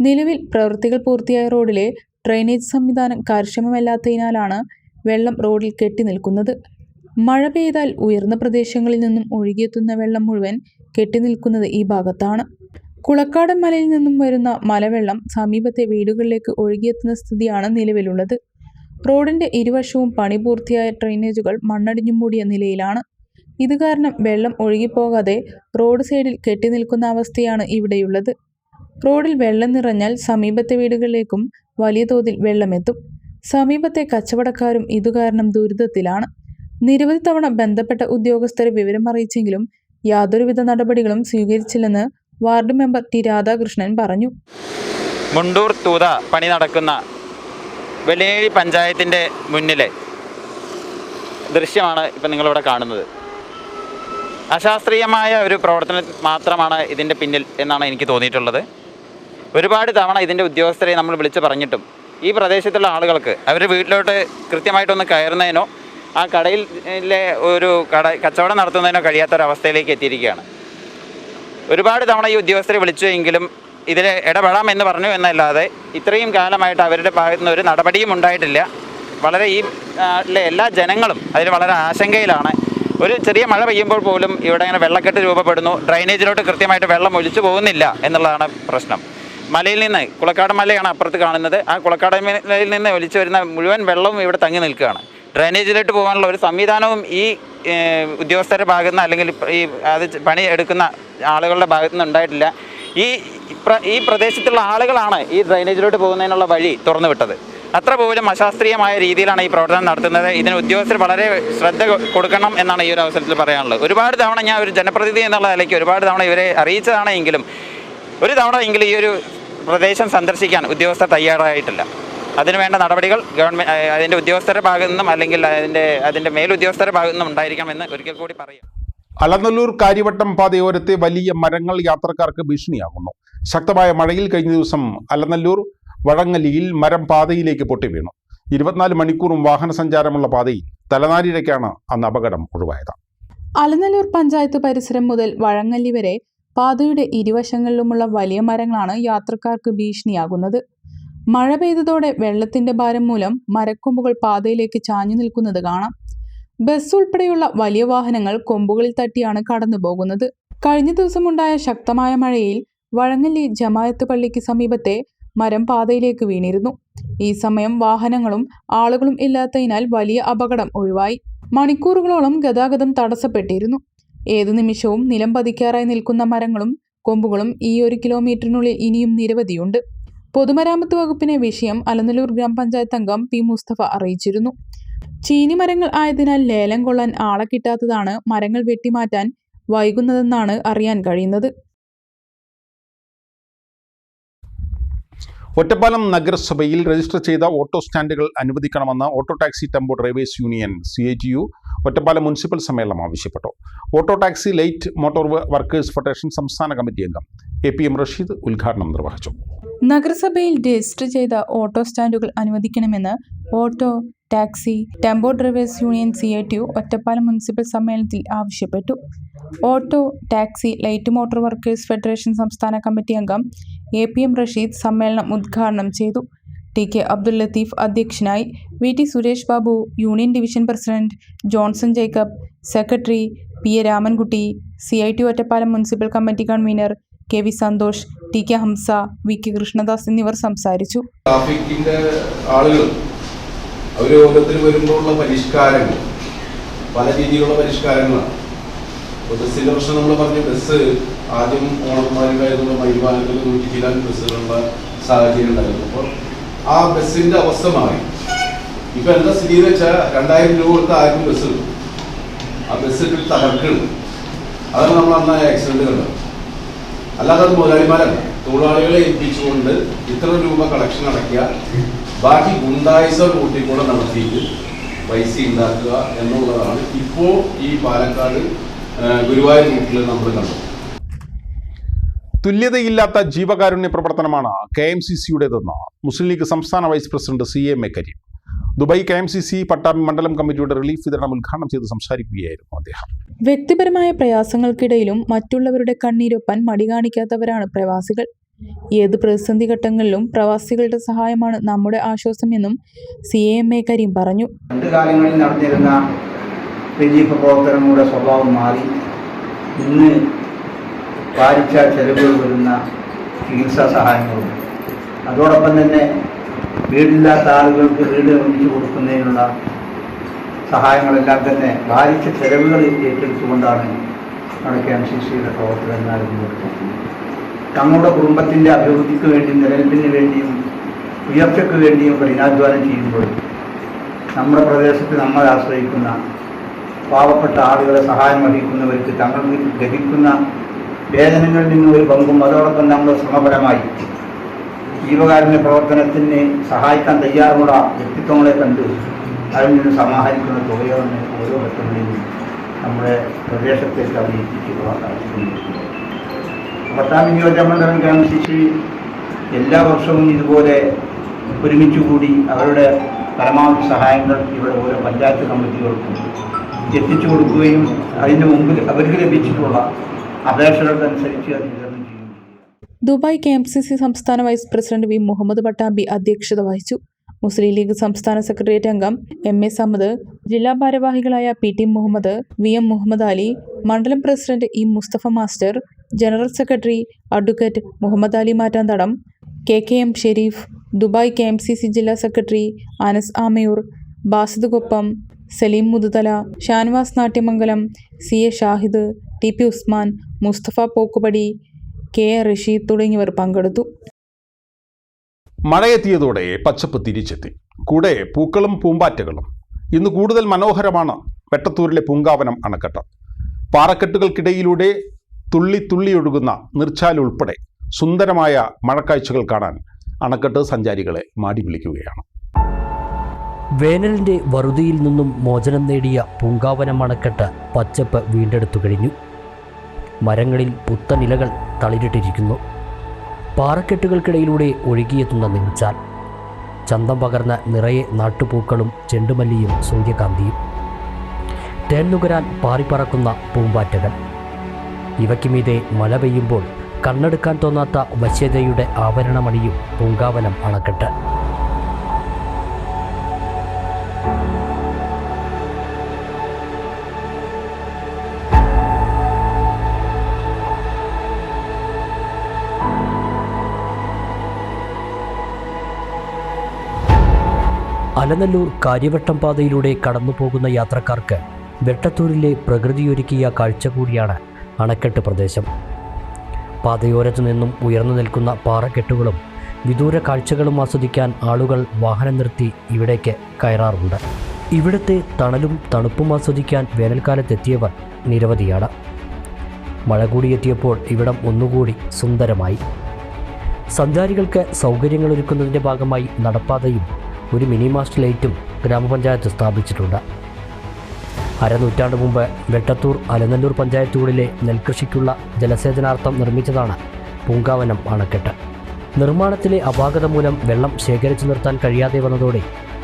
നിലവിൽ പ്രവൃത്തികൾ പൂർത്തിയായ റോഡിലെ ഡ്രെയിനേജ് സംവിധാനം കാര്യക്ഷമമല്ലാത്തതിനാലാണ് വെള്ളം റോഡിൽ കെട്ടി നിൽക്കുന്നത്. മഴ പെയ്താൽ ഉയർന്ന പ്രദേശങ്ങളിൽ നിന്നും ഒഴുകിയെത്തുന്ന വെള്ളം മുഴുവൻ കെട്ടിനിൽക്കുന്നത് ഈ ഭാഗത്താണ്. കുളക്കാട് മലയിൽ നിന്നും വരുന്ന മലവെള്ളം സമീപത്തെ വീടുകളിലേക്ക് ഒഴുകിയെത്തുന്ന സ്ഥിതിയാണ് നിലവിലുള്ളത്. റോഡിന്റെ ഇരുവശവും പണി പൂർത്തിയായ ഡ്രെയിനേജുകൾ മണ്ണടിഞ്ഞു മൂടിയ നിലയിലാണ്. ഇത് കാരണം വെള്ളം ഒഴുകിപ്പോകാതെ റോഡ് സൈഡിൽ കെട്ടിനിൽക്കുന്ന അവസ്ഥയാണ് ഇവിടെയുള്ളത്. റോഡിൽ വെള്ളം നിറഞ്ഞാൽ സമീപത്തെ വീടുകളിലേക്കും വലിയ തോതിൽ വെള്ളമെത്തും. സമീപത്തെ കച്ചവടക്കാരും ഇതുകാരണം ദുരിതത്തിലാണ്. നിരവധി തവണ ബന്ധപ്പെട്ട ഉദ്യോഗസ്ഥരെ വിവരം അറിയിച്ചെങ്കിലും യാതൊരുവിധ നടപടികളും സ്വീകരിച്ചില്ലെന്ന് വാർഡ് മെമ്പർ ടി രാധാകൃഷ്ണൻ പറഞ്ഞു. മുണ്ടൂർ തൂത പണി നടക്കുന്ന വെള്ളിനേഴി പഞ്ചായത്തിൻ്റെ മുന്നിലെ ദൃശ്യമാണ് ഇപ്പം നിങ്ങളിവിടെ കാണുന്നത്. അശാസ്ത്രീയമായ ഒരു പ്രവർത്തനം മാത്രമാണ് ഇതിൻ്റെ പിന്നിൽ എന്നാണ് എനിക്ക് തോന്നിയിട്ടുള്ളത്. ഒരുപാട് തവണ ഇതിൻ്റെ ഉദ്യോഗസ്ഥരെ നമ്മൾ വിളിച്ച് പറഞ്ഞിട്ടും ഈ പ്രദേശത്തുള്ള ആളുകൾക്ക് അവരുടെ വീട്ടിലോട്ട് കൃത്യമായിട്ടൊന്ന് കയറുന്നതിനോ ആ കടയിലെ ഒരു കച്ചവടം നടത്തുന്നതിനോ കഴിയാത്തൊരവസ്ഥയിലേക്ക് എത്തിയിരിക്കുകയാണ്. ഒരുപാട് തവണ ഈ ഉദ്യോഗസ്ഥരെ വിളിച്ചുവെങ്കിലും ഇതിൽ ഇടപെടാമെന്ന് പറഞ്ഞു എന്നല്ലാതെ ഇത്രയും കാലമായിട്ട് അവരുടെ ഭാഗത്തു നിന്ന് ഒരു നടപടിയും ഉണ്ടായിട്ടില്ല. വളരെ ഈ എല്ലാ ജനങ്ങളും അതിൽ വളരെ ആശങ്കയിലാണ്. ഒരു ചെറിയ മഴ പെയ്യുമ്പോൾ പോലും ഇവിടെ ഇങ്ങനെ വെള്ളക്കെട്ട് രൂപപ്പെടുന്നു. ഡ്രൈനേജിലോട്ട് കൃത്യമായിട്ട് വെള്ളം ഒലിച്ചു പോകുന്നില്ല എന്നുള്ളതാണ് പ്രശ്നം. മലയിൽ നിന്ന് കുളക്കാട് മലയാണ് അപ്പുറത്ത് കാണുന്നത്. ആ കുളക്കാട് മലയിൽ നിന്ന് ഒലിച്ചു വരുന്ന മുഴുവൻ വെള്ളവും ഇവിടെ തങ്ങി നിൽക്കുകയാണ്. ഡ്രൈനേജിലോട്ട് പോകാനുള്ള ഒരു സംവിധാനവും ഈ ഉദ്യോഗസ്ഥരുടെ ഭാഗത്തു നിന്ന് അല്ലെങ്കിൽ അത് പണി എടുക്കുന്ന ആളുകളുടെ ഭാഗത്തു നിന്ന് ഉണ്ടായിട്ടില്ല. ഈ പ്രദേശത്തുള്ള ആളുകളാണ് ഈ ഡ്രൈനേജിലോട്ട് പോകുന്നതിനുള്ള വഴി തുറന്നു വിട്ടത്. അത്ര പോലും അശാസ്ത്രീയമായ രീതിയിലാണ് ഈ പ്രവർത്തനം നടത്തുന്നത്. ഇതിന് ഉദ്യോഗസ്ഥർ വളരെ ശ്രദ്ധ കൊടുക്കണം എന്നാണ് ഈ ഒരു അവസരത്തിൽ പറയാനുള്ളത്. ഒരുപാട് തവണ ഞാൻ ഒരു ജനപ്രതിനിധി എന്നുള്ള നിലയ്ക്ക് ഒരുപാട് തവണ ഇവരെ അറിയിച്ചതാണെങ്കിലും ഒരു തവണ എങ്കിലും ഈ ഒരു പ്രദേശം സന്ദർശിക്കാൻ ഉദ്യോഗസ്ഥർ തയ്യാറായിട്ടില്ല. അതിനുവേണ്ട നടപടികൾ ഗവൺമെൻറ് അതിൻ്റെ ഉദ്യോഗസ്ഥരുടെ ഭാഗത്തു നിന്നും അല്ലെങ്കിൽ അതിൻ്റെ മേലുദ്യോഗസ്ഥരുടെ ഭാഗത്തു നിന്നും ഉണ്ടായിരിക്കണമെന്ന് ഒരിക്കൽ കൂടി പറയാം. അലനല്ലൂർ കാര്യവട്ടം പാതയോരത്തെ വലിയ മരങ്ങൾ യാത്രക്കാർക്ക് ഭീഷണിയാകുന്നു. ശക്തമായ മഴയിൽ കഴിഞ്ഞ ദിവസം അലനല്ലൂർ വഴങ്ങലിയിൽ മരം പാതയിലേക്ക് പൊട്ടി വീണു. 24 മണിക്കൂറും വാഹന സഞ്ചാരമുള്ള പാതയിൽ തലനാരിഴയ്ക്കാണ് അന്ന് അപകടം ഒഴിവായത്. അലനല്ലൂർ പഞ്ചായത്ത് പരിസരം മുതൽ വഴങ്ങല്ലി വരെ പാതയുടെ ഇരുവശങ്ങളിലുമുള്ള വലിയ മരങ്ങളാണ് യാത്രക്കാർക്ക് ഭീഷണിയാകുന്നത്. മഴ പെയ്തതോടെ വെള്ളത്തിന്റെ ഭാരം മൂലം മരക്കൊമ്പുകൾ പാതയിലേക്ക് ചാഞ്ഞു നിൽക്കുന്നത് കാണാം. ബസ് ഉൾപ്പെടെയുള്ള വലിയ വാഹനങ്ങൾ കൊമ്പുകളിൽ തട്ടിയാണ് കടന്നു പോകുന്നത്. കഴിഞ്ഞ ദിവസമുണ്ടായ ശക്തമായ മഴയിൽ വഴങ്ങല്ലി ജമായത്ത് പള്ളിക്ക് സമീപത്തെ മരം പാതയിലേക്ക് വീണിരുന്നു. ഈ സമയം വാഹനങ്ങളും ആളുകളും ഇല്ലാത്തതിനാൽ വലിയ അപകടം ഒഴിവായി. മണിക്കൂറുകളോളം ഗതാഗതം തടസ്സപ്പെട്ടിരുന്നു. ഏതു നിമിഷവും നിലം പതിക്കാറായി നിൽക്കുന്ന മരങ്ങളും കൊമ്പുകളും ഈ 1 കിലോമീറ്ററിനുള്ളിൽ ഇനിയും നിരവധിയുണ്ട്. പൊതുമരാമത്ത് വകുപ്പിനെ വിഷയം അലനല്ലൂർ ഗ്രാമപഞ്ചായത്ത് അംഗം പി മുസ്തഫ അറിയിച്ചിരുന്നു. ചീനിമരങ്ങൾ ആയതിനാൽ ലേലം കൊള്ളാൻ ആളെ കിട്ടാത്തതാണ് മരങ്ങൾ വെട്ടിമാറ്റാൻ വൈകുന്നതെന്നാണ് അറിയാൻ കഴിയുന്നത്. ഒറ്റപ്പാലം നഗരസഭയിൽ രജിസ്റ്റർ ചെയ്ത ഓട്ടോ സ്റ്റാൻഡുകൾ അനുവദിക്കണമെന്ന് auto taxi tempo drivers union CITU Ottapalam municipal സമ്മേളനം ആവശ്യപ്പെട്ടു. Auto taxi light motor workers federation സംസ്ഥാന കമ്മിറ്റി അംഗം APM റഷീദ് ഉദ്ഘാടനം നിർവഹിച്ചു. നഗരസഭയിൽ രജിസ്റ്റർ ചെയ്ത ഓട്ടോ സ്റ്റാൻഡുകൾ അനുവദിക്കണമെന്ന് auto taxi tempo drivers union CITU Ottapalam municipal സമ്മേളനത്തിൽ ആവശ്യപ്പെട്ടു. Auto taxi light motor workers federation സംസ്ഥാന കമ്മിറ്റി അംഗം APM റഷീദ് സമ്മേളനം ഉദ്ഘാടനം ചെയ്തു. TK അബ്ദുൽ ലത്തീഫ് അധ്യക്ഷനായി. VT Suresh Babu union division president, Johnson Jacob secretary, PA Ramankutty, CITU Ottapalam municipal committee convener KV Santhosh, TK Hamsa, VK Krishnadas എന്നിവർ സംസാരിച്ചു. ട്രാഫിക്കിന്റെ ആളുകൾ അവർ ഓരോരുത്തർ വരുമ്പോഴുള്ള പരിഷ്കാരങ്ങൾ പല രീതിയിലുള്ള പരിഷ്കാരങ്ങളാണ്. ബസ്സിന്റെ പ്രശ്നം നമ്മൾ പറഞ്ഞു. ബസ് ആദ്യം ഓണർമാരുണ്ടായിരുന്ന മൈതാനത്തിൽ 100 ചില ബസ്സുകളുള്ള സാഹചര്യം ഉണ്ടായിരുന്നു. അപ്പോൾ ആ ബസ്സിന്റെ അവസ്ഥ മാറി. ഇപ്പൊ എന്താ സ്ഥിതി എന്ന് വെച്ചാൽ 2000 രൂപ കൊടുത്ത ആർക്കും ബസ് കിട്ടും. ആ ബസ് തകർക്കണം. അതാണ് നമ്മൾ അന്ന് ആക്സിഡന്റ് കണ്ടത്. അല്ലാതെ അത് മുതലാളിമാരല്ല, തൊഴിലാളികളെ ഏൽപ്പിച്ചുകൊണ്ട് ഇത്ര രൂപ കളക്ഷൻ അടയ്ക്കുക, ബാക്കി ഗുണ്ടായിസ റൂട്ടിൽ കൂടെ നടത്തിയിട്ട് പൈസ ഉണ്ടാക്കുക എന്നുള്ളതാണ് ഇപ്പോൾ ഈ പാലക്കാട് ഗുരുവായൂർ റൂട്ടിൽ നമ്മൾ കണ്ടത്. തുല്യതയില്ലാത്ത ജീവകാരുണ്യ പ്രവർത്തനമാണ് KMCCയുടേതെന്ന് മുസ്ലിം ലീഗ് സംസ്ഥാന vice president CA Kareem Dubai KMCC Pattambi മണ്ഡലം കമ്മിറ്റിയുടെ റിലീഫ് വിതരണം ഉദ്ഘാടനം ചെയ്ത് സംസാരിക്കുകയായിരുന്നു അദ്ദേഹം. വ്യക്തിപരമായ പ്രയാസങ്ങൾക്കിടയിലും മറ്റുള്ളവരുടെ കണ്ണീരൊപ്പാൻ മടി കാണിക്കാത്തവരാണ് പ്രവാസികൾ. ഏത് പ്രതിസന്ധി ഘട്ടങ്ങളിലും പ്രവാസികളുടെ സഹായമാണ് നമ്മുടെ ആശ്വാസം എന്നും CA കരീം പറഞ്ഞു. പണ്ട് കാലങ്ങളിൽ നടന്നിരുന്ന റിലീഫ് പ്രവർത്തനങ്ങളുടെ സ്വഭാവം മാറി ഇന്ന് ഭാരിച്ച ചെലവുകൾ വരുന്ന ചികിത്സാ സഹായങ്ങളും അതോടൊപ്പം തന്നെ വീടില്ലാത്ത ആളുകൾക്ക് വീട് നിർമ്മിച്ചു കൊടുക്കുന്നതിനുള്ള സഹായങ്ങളെല്ലാം തന്നെ ഭാരിച്ച ചെലവുകൾ ഏറ്റെടുത്തുകൊണ്ടാണ് നമ്മുടെ KMCCയുടെ പ്രവർത്തനം നടന്നുകൊടുക്കുന്നത്. തങ്ങളുടെ കുടുംബത്തിൻ്റെ അഭിവൃദ്ധിക്ക് വേണ്ടി, നിലനിൽപ്പിന് വേണ്ടിയും ഉയർച്ചയ്ക്ക് വേണ്ടിയും കഠിനാധ്വാനം ചെയ്യുമ്പോൾ നമ്മുടെ പ്രദേശത്ത് നമ്മളെ ആശ്രയിക്കുന്ന പാവപ്പെട്ട ആളുകളെ സഹായം വഹിക്കുന്നവർക്ക് തങ്ങൾക്ക് ലഭിക്കുന്ന വേതനങ്ങളിൽ നിന്നും ഒരു പങ്കും അതോടൊപ്പം നമ്മൾ ശ്രമപരമായി ജീവകാരുണ്യ പ്രവർത്തനത്തിന് സഹായിക്കാൻ തയ്യാറുള്ള വ്യക്തിത്വങ്ങളെ കണ്ട് അതിൽ നിന്ന് സമാഹരിക്കുന്ന തുകയാണ് ഓരോ ഘട്ടങ്ങളിലും നമ്മുടെ പ്രദേശത്തേക്ക് അവർ എത്തിക്കുക. പട്ടാമ്പി നിയോജകമണ്ഡലം KMCC എല്ലാ വർഷവും ഇതുപോലെ ഒരുമിച്ച് കൂടി അവരുടെ പരമാവധി സഹായങ്ങൾ ഇവിടെ ഓരോ പഞ്ചായത്ത് കമ്മിറ്റികൾക്കും എത്തിച്ചു കൊടുക്കുകയും അതിന് മുമ്പിൽ അവർക്ക് ലഭിച്ചിട്ടുള്ള അപേക്ഷകൾക്കനുസരിച്ച് അത് വിതരണം ചെയ്യും. ദുബായ് KMCC സംസ്ഥാന vice president V Muhammad Pattambi അധ്യക്ഷത വഹിച്ചു. മുസ്ലിം ലീഗ് സംസ്ഥാന സെക്രട്ടേറിയറ്റ് അംഗം MA സമദ്, ജില്ലാ ഭാരവാഹികളായ PT മുഹമ്മദ്, VM മുഹമ്മദ് അലി, മണ്ഡലം president E Mustafa master, general secretary advocate Muhammad Ali Mattanthadam, KKM Shareef, Dubai KMCC ജില്ലാ secretary Anas Amayur, Basid Koppam, Saleem Muthuthala, Shanavas Natyamangalam, CA Shahid, TP Usman, Mustafa Pokkupadi, KA Rasheed തുടങ്ങിയവർ പങ്കെടുത്തു. മഴയെത്തിയതോടെ പച്ചപ്പ് തിരിച്ചെത്തി. കൂടെ പൂക്കളും പൂമ്പാറ്റകളും. ഇന്ന് കൂടുതൽ മനോഹരമാണ് വെട്ടത്തൂരിലെ പൂങ്കാവനം അണക്കെട്ട്. പാറക്കെട്ടുകൾക്കിടയിലൂടെ തുള്ളി തുള്ളിയൊഴുകുന്ന നീർച്ചാൽ ഉൾപ്പെടെ സുന്ദരമായ മഴക്കാഴ്ചകൾ കാണാൻ അണക്കെട്ട് സഞ്ചാരികളെ മാടി വിളിക്കുകയാണ്. വേനലിൻ്റെ വറുതിയിൽ നിന്നും മോചനം നേടിയ പൂങ്കാവനം അണക്കെട്ട് പച്ചപ്പ് വീണ്ടെടുത്തു കഴിഞ്ഞു. മരങ്ങളിൽ പുത്തനിലകൾ തളിരിട്ടിരിക്കുന്നു. പാറക്കെട്ടുകൾക്കിടയിലൂടെ ഒഴുകിയെത്തുന്ന നെഞ്ചാൽ, ചന്തം പകർന്ന നിറയെ നാട്ടുപൂക്കളും ചെണ്ടുമല്ലിയും സൂര്യകാന്തിയും, തേൻനുകരാൻ പാറിപ്പറക്കുന്ന പൂമ്പാറ്റകൾ. ഇവയ്ക്ക് മീതെ മഴ പെയ്യുമ്പോൾ കണ്ണെടുക്കാൻ തോന്നാത്ത വശ്യതയുടെ ആഭരണമണിയും പൂങ്കാവനം അണക്കെട്ട്. അലനല്ലൂർ കാര്യവട്ടം പാതയിലൂടെ കടന്നുപോകുന്ന യാത്രക്കാർക്ക് വെട്ടത്തൂരിലെ പ്രകൃതിയൊരുക്കിയ കാഴ്ച കൂടിയാണ് അണക്കെട്ട് പ്രദേശം. പാതയോരത്തു നിന്നും ഉയർന്നു നിൽക്കുന്ന പാറക്കെട്ടുകളും വിദൂര കാഴ്ചകളും ആസ്വദിക്കാൻ ആളുകൾ വാഹനം നിർത്തി ഇവിടേക്ക് കയറാറുണ്ട്. ഇവിടുത്തെ തണലും തണുപ്പും ആസ്വദിക്കാൻ വേനൽക്കാലത്തെത്തിയവർ നിരവധിയാണ്. മഴ കൂടിയെത്തിയപ്പോൾ ഇവിടം ഒന്നുകൂടി സുന്ദരമായി. സഞ്ചാരികൾക്ക് സൗകര്യങ്ങളൊരുക്കുന്നതിൻ്റെ ഭാഗമായി നടപ്പാതയും ഒരു മിനി മാസ്റ്റ് ലൈറ്റും ഗ്രാമപഞ്ചായത്ത് സ്ഥാപിച്ചിട്ടുണ്ട്. അരനൂറ്റാണ്ട് മുമ്പ് വെട്ടത്തൂർ അലനല്ലൂർ പഞ്ചായത്തുകളിലെ നെൽകൃഷിക്കുള്ള ജലസേചനാർത്ഥം നിർമ്മിച്ചതാണ് പൂങ്കാവനം അണക്കെട്ട്. നിർമ്മാണത്തിലെ അപാകത മൂലം വെള്ളം ശേഖരിച്ചു നിർത്താൻ കഴിയാതെ വന്നതോടെ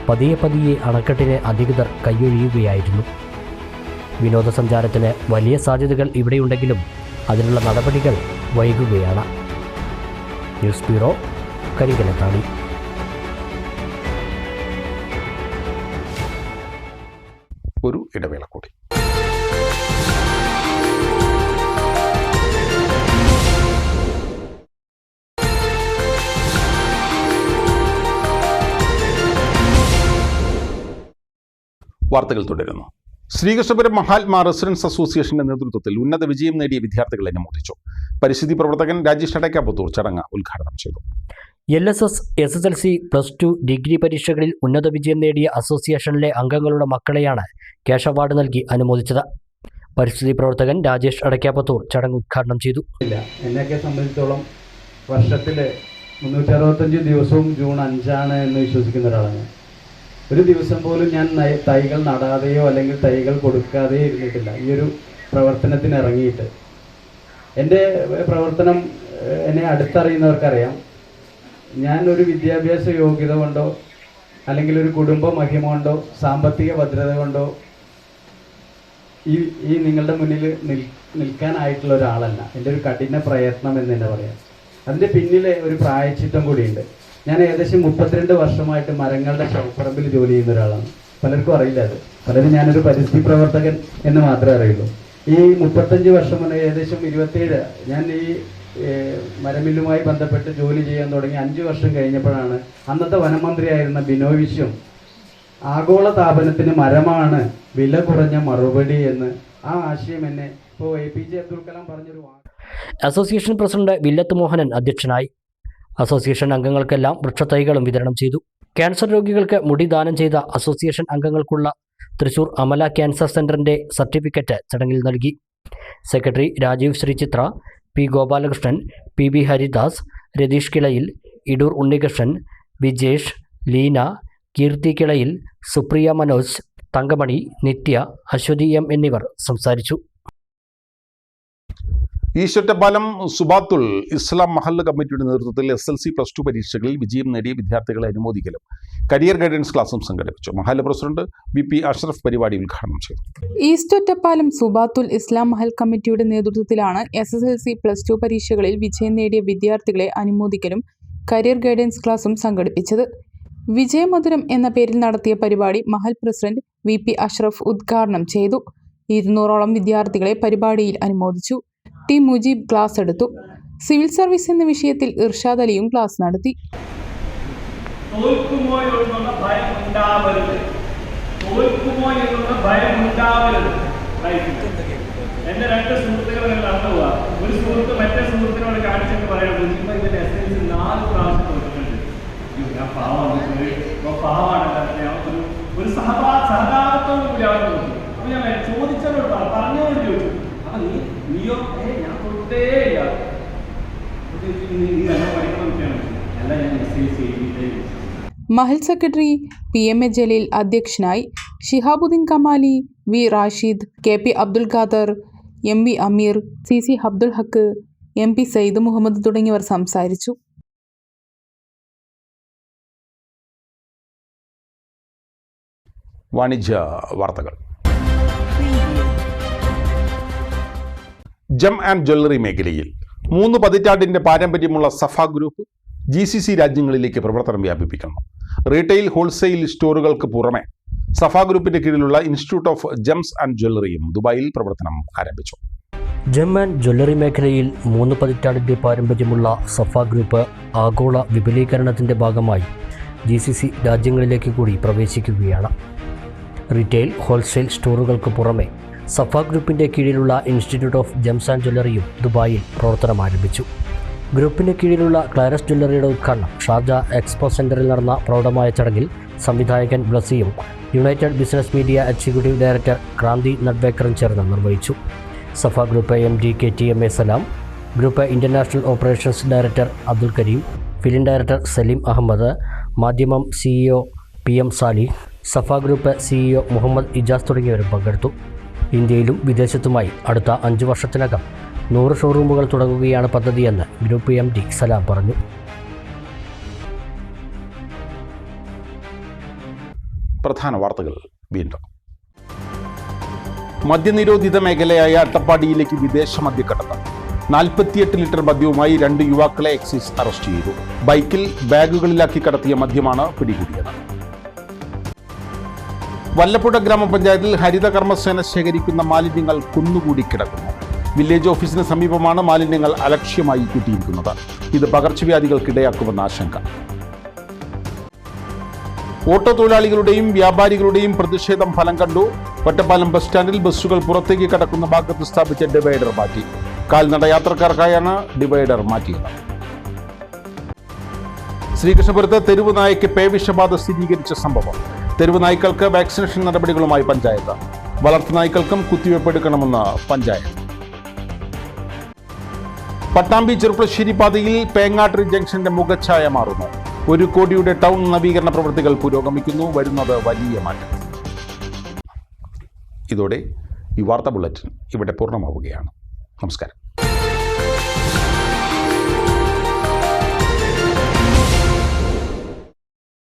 പതിയെ അണക്കെട്ടിനെ അധികൃതർ കൈയൊഴിയുകയായിരുന്നു. വിനോദസഞ്ചാരത്തിന് വലിയ സാധ്യതകൾ ഇവിടെയുണ്ടെങ്കിലും അതിനുള്ള നടപടികൾ വൈകുകയാണ്. News bureau, കരികലത്താണി. ഒരു ഇടവേള കൂടി. വാർത്തകൾ തുടരുന്നു. ശ്രീകൃഷ്ണപുരം മഹാത്മാ റെസിഡൻസ് അസോസിയേഷന്റെ നേതൃത്വത്തിൽ ഉന്നത വിജയം നേടിയ വിദ്യാർത്ഥികളെ അനുമോദിച്ചു. പരിസ്ഥിതി പ്രവർത്തകൻ രാജേഷ് അടയ്ക്കാപുത്തൂർ ചടങ്ങ് ഉദ്ഘാടനം ചെയ്തു. LSS, SSLC, +2 ഡിഗ്രി പരീക്ഷകളിൽ ഉന്നത വിജയം നേടിയ അസോസിയേഷനിലെ അംഗങ്ങളുടെ മക്കളെയാണ് ക്യാഷ് അവാർഡ് നൽകി അനുമോദിച്ചത്. പരിസ്ഥിതി പ്രവർത്തകൻ രാജേഷ് അടയ്ക്കാപുത്തൂർ ചടങ്ങ് ഉദ്ഘാടനം ചെയ്തു. എന്നെയൊക്കെ സംബന്ധിച്ചോളം വർഷത്തിൽ 365 ദിവസവും ജൂൺ 5 എന്ന് വിശ്വസിക്കുന്ന ഒരാളാണ്. ഒരു ദിവസം പോലും ഞാൻ തൈകൾ നടാതെയോ അല്ലെങ്കിൽ തൈകൾ കൊടുക്കാതെയോ ഇരുന്നിട്ടില്ല. ഈ ഒരു പ്രവർത്തനത്തിന് ഇറങ്ങിയിട്ട് എൻ്റെ പ്രവർത്തനം എന്നെ അടുത്തറിയുന്നവർക്കറിയാം. ഞാൻ ഒരു വിദ്യാഭ്യാസ യോഗ്യത കൊണ്ടോ അല്ലെങ്കിൽ ഒരു കുടുംബ മഹിമ കൊണ്ടോ സാമ്പത്തിക ഭദ്രത കൊണ്ടോ ഈ നിങ്ങളുടെ മുന്നിൽ നിൽക്കാനായിട്ടുള്ള ഒരാളല്ല. എൻ്റെ ഒരു കഠിന പ്രയത്നം എന്ന് തന്നെ പറയാം. അതിൻ്റെ പിന്നിൽ ഒരു പ്രായശ്ചിത്തം കൂടിയുണ്ട്. ഞാൻ ഏകദേശം 32 വർഷമായിട്ട് മരങ്ങളുടെ ഷൗപ്പറമ്പിൽ ജോലി ചെയ്യുന്ന ഒരാളാണ്. പലർക്കും അറിയില്ല അത്. പലരും ഞാനൊരു പരിസ്ഥിതി പ്രവർത്തകൻ എന്ന് മാത്രമേ അറിയുള്ളൂ. ഈ 35 വർഷം മുന്നേ ഏകദേശം 27 ഞാൻ ഈ മരമില്ലുമായി ബന്ധപ്പെട്ട് ജോലി ചെയ്യാൻ തുടങ്ങി. 5 വർഷം കഴിഞ്ഞപ്പോഴാണ് അന്നത്തെ വനമന്ത്രിയായിരുന്ന ബിനോയ് വിശ്വം ആഗോള താപനത്തിന് മരമാണ് വില കുറഞ്ഞ മറുപടി എന്ന് ആ ആശയം എന്നെ ഇപ്പോൾ APJ അബ്ദുൽ കലാം പറഞ്ഞൊരു അസോസിയേഷൻ പ്രസിഡന്റ് വില്ലത്ത് മോഹനൻ അധ്യക്ഷനായി. അസോസിയേഷൻ അംഗങ്ങൾക്കെല്ലാം വൃക്ഷത്തൈകളും വിതരണം ചെയ്തു. ക്യാൻസർ രോഗികൾക്ക് മുടി ദാനം ചെയ്ത അസോസിയേഷൻ അംഗങ്ങൾക്കുള്ള തൃശൂർ അമല ക്യാൻസർ സെന്ററിന്റെ സർട്ടിഫിക്കറ്റ് ചടങ്ങിൽ നൽകി. Secretary Rajeev Sreechithra, P. Gopalakrishnan, PB Haridas, Ratheesh Kilayil, Idoor Unnikrishnan, Vijesh, Leena, Keerthi Kilayil, Supriya Manoj, Thankamani, Nithya, Aswathy M എന്നിവർ സംസാരിച്ചു. ഈശ്വറ്റപ്പാലം സുബാത്തുൽ ഇസ്ലാം മഹല്ല് കമ്മിറ്റിയുടെ നേതൃത്വത്തിൽ SLC +2 പരീക്ഷകളിൽ വിജയം നേടിയ വിദ്യാർത്ഥികളെ അനുമോദിക്കലും കരിയർ ഗൈഡൻസ് ക്ലാസും സംഘടിപ്പിച്ചു. മഹല്ല് പ്രസിഡന്റ് VP അഷ്റഫ് പരിപാടി ഉദ്ഘാടനം ചെയ്തു. ഈസ്റ്റൊറ്റപ്പാലം സുബാത്തുൽ ഇസ്ലാം മഹൽ കമ്മിറ്റിയുടെ നേതൃത്വത്തിലാണ് SSLC +2 പരീക്ഷകളിൽ വിജയം നേടിയ വിദ്യാർത്ഥികളെ അനുമോദിക്കലും കരിയർ ഗൈഡൻസ് ക്ലാസും സംഘടിപ്പിച്ചത്. വിജയമധുരം എന്ന പേരിൽ നടത്തിയ പരിപാടി മഹൽ പ്രസിഡന്റ് VP അഷ്റഫ് ഉദ്ഘാടനം ചെയ്തു. 200ഓളം വിദ്യാർത്ഥികളെ പരിപാടിയിൽ അനുമോദിച്ചു. T. മുജീബ് ക്ലാസ് എടുത്തു. സിവിൽ സർവീസ് എന്ന വിഷയത്തിൽ ഇർഷാദ് അലിയും ക്ലാസ് നടത്തി. എന്റെ 2 സുഹൃത്തുക്കൾ നടന്നു പോവാ. ഒരു സുഹൃത്ത് മറ്റേ സുഹൃത്തിനോട് കാണിച്ചിട്ട് പറയാം, 4 പ്രാവശ്യം തോന്നിട്ടുണ്ട്. ഞാൻ പാവമാണ് ഒരു സഹതാപത്തോടു കൂടി അവർ നോക്കി. അപ്പൊ ഞാൻ ചോദിച്ചവരോട് പറഞ്ഞവരോട് ചോദിച്ചു, അപ്പൊ നീയോ ഞാൻ തൊട്ടേ ഇല്ല. ഈ നല്ല പഠിക്കണം വിഷയമാണ്. അല്ല ഞാൻ SLC മഹൽ സെക്രട്ടറി PMA ജലീൽ അധ്യക്ഷനായി. Shihabuddin Kamali, V Rashid, KP Abdul Khader, MV Ameer, CC Abdul Haq, MP Sayyid Muhammad തുടങ്ങിയവർ സംസാരിച്ചു. വാണിജ്യ വാർത്തകൾ. ജം ആൻഡ് ജ്വല്ലറി മേഖലയിൽ 3 പതിറ്റാണ്ടിൻ്റെ പാരമ്പര്യമുള്ള സഫ ഗ്രൂപ്പ് GCC രാജ്യങ്ങളിലേക്ക് പ്രവർത്തനം വ്യാപിപ്പിക്കുന്നു. റീറ്റെയിൽ ഹോൾസെയിൽ സ്റ്റോറുകൾക്ക് പുറമെ സഫ ഗ്രൂപ്പിന്റെ കീഴിലുള്ള ഇൻസ്റ്റിറ്റ്യൂട്ട് ഓഫ് ജംസ് ആൻഡ് ജ്വല്ലറിയും ദുബായിൽ പ്രവർത്തനം ആരംഭിച്ചു. ജം ആൻഡ് ജ്വല്ലറി മേഖലയിൽ 3 പതിറ്റാണ്ടിൻ്റെ പാരമ്പര്യമുള്ള സഫ ഗ്രൂപ്പ് ആഗോള വിപുലീകരണത്തിൻ്റെ ഭാഗമായി GCC രാജ്യങ്ങളിലേക്ക് കൂടി പ്രവേശിക്കുകയാണ്. റീറ്റെയിൽ ഹോൾസെയിൽ സ്റ്റോറുകൾക്ക് പുറമെ സഫ ഗ്രൂപ്പിൻ്റെ കീഴിലുള്ള ഇൻസ്റ്റിറ്റ്യൂട്ട് ഓഫ് ജംസ് ആൻഡ് ജ്വല്ലറിയും ദുബായിൽ പ്രവർത്തനം ആരംഭിച്ചു. ഗ്രൂപ്പിന് കീഴിലുള്ള ക്ലാരസ് ജ്വല്ലറിയുടെ ഉദ്ഘാടനം ഷാർജ എക്സ്പോ സെൻറ്ററിൽ നടന്ന പ്രൗഢമായ ചടങ്ങിൽ സംവിധായകൻ ബ്ലസിയും united business media executive director Kranti നട്വേക്കറും ചേർന്ന് നിർവഹിച്ചു. Safa group MD KTMA Salam, group international operations director Abdul Karim, film director Saleem Ahmed, Madhyamam CEO PM Salih, Safa group CEO Muhammad Ijas തുടങ്ങിയവരും പങ്കെടുത്തു. ഇന്ത്യയിലും വിദേശത്തുമായി അടുത്ത 5 വർഷത്തിനകം 100 ഷോറൂമുകൾ തുടങ്ങുകയാണ് പദ്ധതിയെന്ന് ഗ്രൂപ്പ് MD സലാം പറഞ്ഞു. പ്രധാന വാർത്തകൾ വീണ്ടും. മദ്യനിരോധിത മേഖലയായ അട്ടപ്പാടിയിലേക്ക് വിദേശ മദ്യക്കടത്ത്. 48 ലിറ്റർ മദ്യവുമായി 2 യുവാക്കളെ എക്സൈസ് അറസ്റ്റ് ചെയ്തു. ബൈക്കിൽ ബാഗുകളിലാക്കി കടത്തിയ മദ്യമാണ് പിടികൂടിയത്. വല്ലപ്പുഴ ഗ്രാമപഞ്ചായത്തിൽ ഹരിത കർമ്മസേന ശേഖരിക്കുന്ന മാലിന്യങ്ങൾ കുന്നുകൂടി കിടക്കുന്നു. വില്ലേജ് ഓഫീസിന് സമീപമാണ് മാലിന്യങ്ങൾ അലക്ഷ്യമായി കൂട്ടിയിരിക്കുന്നത്. ഇത് പകർച്ചവ്യാധികൾക്കിടയാക്കുമെന്ന ആശങ്ക. ഓട്ടോ തൊഴിലാളികളുടെയും വ്യാപാരികളുടെയും പ്രതിഷേധം ഫലം കണ്ടു. ഒറ്റപ്പാലം ബസ് സ്റ്റാൻഡിൽ ബസ്സുകൾ പുറത്തേക്ക് കടക്കുന്ന ഭാഗത്ത് സ്ഥാപിച്ച ഡിവൈഡർ മാറ്റി. കാൽനട യാത്രക്കാർക്കായാണ് ഡിവൈഡർ മാറ്റിയത്. ശ്രീകൃഷ്ണപുരത്ത് തെരുവ് നായയ്ക്ക് പേവിഷബാധ സ്ഥിരീകരിച്ച സംഭവം. തെരുവ് നായ്ക്കൾക്ക് വാക്സിനേഷൻ നടപടികളുമായി പഞ്ചായത്ത്. വളർത്തു നായ്ക്കൾക്കും കുത്തിവയ്പ് എടുക്കണമെന്ന് പഞ്ചായത്ത്. പട്ടാമ്പി ചെറുപ്പശ്ശേരി പാതയിൽ പേങ്ങാട്രി ജംഗ്ഷന്റെ മുഖച്ഛായ മാറുന്നു. 1 കോടിയുടെ ടൗൺ നവീകരണ പ്രവൃത്തികൾ പുരോഗമിക്കുന്നു. വരുന്നത് വലിയ മാറ്റം. ഇതോടെ ഈ വാർത്താ ബുള്ളറ്റിൻ ഇവിടെ പൂർണ്ണമാവുകയാണ്. നമസ്കാരം.